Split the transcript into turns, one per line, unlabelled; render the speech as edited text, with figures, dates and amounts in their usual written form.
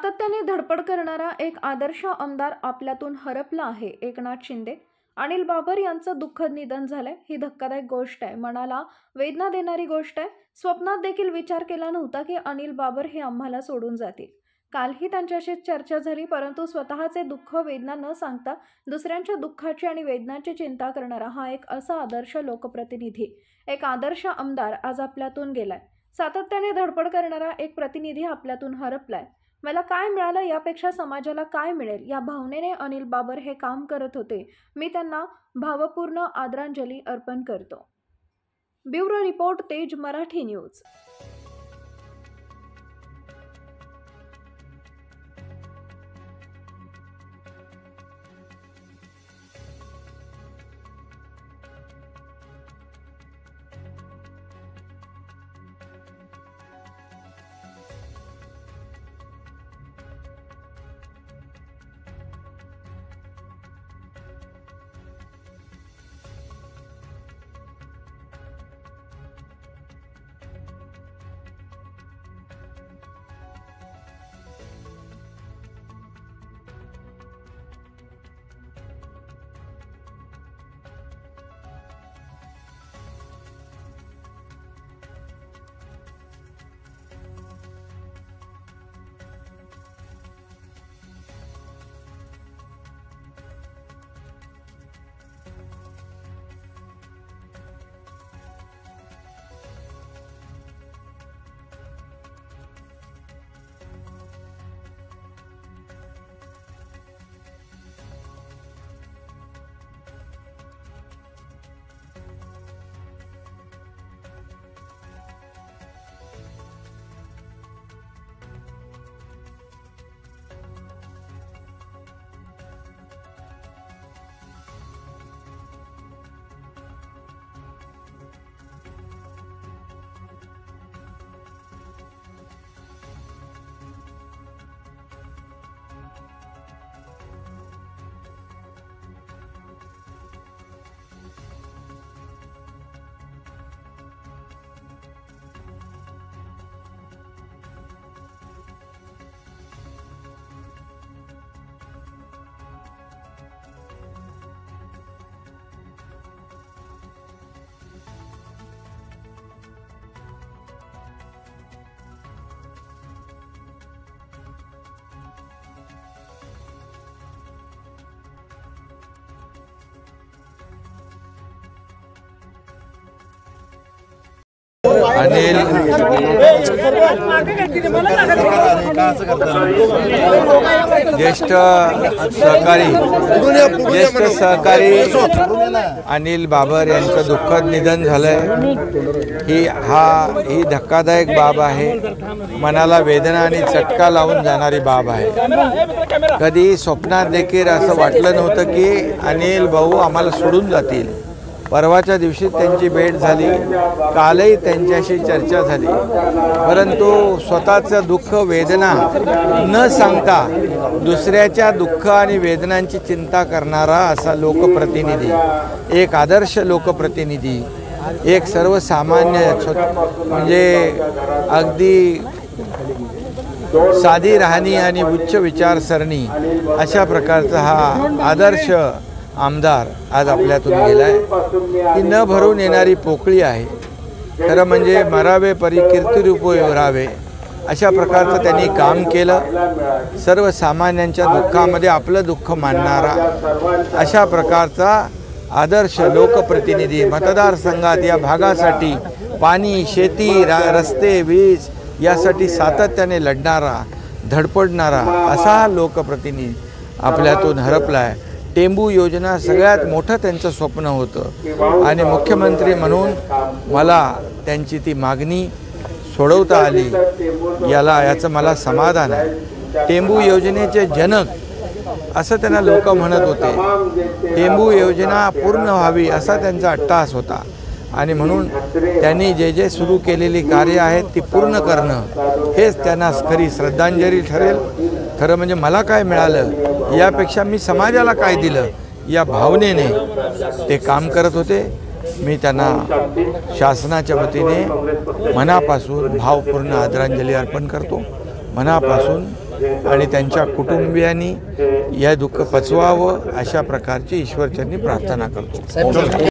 सातत्याने धडपड करणारा एक आदर्श आमदार आपल्यातून हरपला आहे। एकनाथ शिंदे, अनिल बाबर यांचं दुःखद निधन झालंय। ही धक्कादायक गोष्ट आहे, मनाला वेदना देणारी गोष्ट आहे। स्वप्नात देखील विचार केला नव्हता की अनिल बाबर हे आम्हाला सोडून जातील। कालही त्यांच्याशी चर्चा झाली, परंतु स्वतःचे दुःख वेदना न सांगता दुसऱ्यांच्या दुःखाची आणि वेदनाची चिंता करणारा हा एक असा आदर्श लोकप्रतिनिधी, एक आदर्श आमदार आज आपल्यातून गेलाय। सातत्याने धडपड करणारा एक प्रतिनिधी आपल्यातून हरपलाय। मला काय मिळालं यापेक्षा समाजाला काय मिळेल या भावनेने अनिल बाबर हे काम करत होते। मी त्यांना भावपूर्ण आदरांजली अर्पण करतो। ब्युरो रिपोर्ट, तेज मराठी न्यूज।
अनिल ज्येष्ठ सहकारी अनिल बाबर यांचं दुःखद निधन झालंय। ही धक्कादायक बाब आहे, मनाला वेदना आणि चटका लावून जाणारी बाब आहे। कधी स्वप्नात देखील असं वाटलं नव्हतं की अनिल भाऊ आम्हाला सोडून जातील। परवाच्या दिवशी त्यांची भेट झाली, कालही त्यांच्याशी चर्चा झाली, परंतु स्वतःचं दुःख वेदना न सांगता दुसऱ्याच्या दुःख आणि वेदनांची चिंता करणारा असा लोकप्रतिनिधी, एक आदर्श लोकप्रतिनिधी, एक सर्वसामान्य म्हणजे अगदी साधी राहणी आणि उच्च विचारसरणी अशा प्रकारचा हा आदर्श आमदार आज आपल्यातून गेलाय। ही न भरून येणारी पोकळी आहे। खरं म्हणजे मरावे परी कीर्तिरूप राहावे अशा प्रकारचं त्यांनी काम केलं। सर्वसामान्यांच्या दुःखामध्ये आपलं दुःख मानणारा अशा प्रकारचा आदर्श लोकप्रतिनिधी, मतदारसंघात या भागासाठी पाणी, शेती, रस्ते, वीज यासाठी सातत्याने लढणारा, धडपडणारा असा हा लोकप्रतिनिधी आपल्यातून हरपलाय। टेंबू योजना सगळ्यात मोठं त्यांचं स्वप्न होतं आणि मुख्यमंत्री म्हणून मला त्यांची ती मागणी सोडवता आली, याचं मला समाधान आहे। टेंबू योजनेचे जनक असं त्यांना लोक म्हणत होते। टेंबू योजना पूर्ण व्हावी असा त्यांचा अट्टाहास होता आणि म्हणून त्यांनी जे सुरू केलेली कार्य आहेत ती पूर्ण करणं हेच त्यांना खरी श्रद्धांजली ठरेल। खरं म्हणजे मला काय मिळालं यापेक्षा मी समाजाला काय दिलं या भावनेने ते काम करत होते। मी त्यांना शासनाच्या वतीने मनापासून भावपूर्ण आदरांजली अर्पण करतो। मनापासून आणि त्यांच्या कुटुंबियांनी या दुःख पचवावं अशा प्रकारची ईश्वरचरणी प्रार्थना करतो.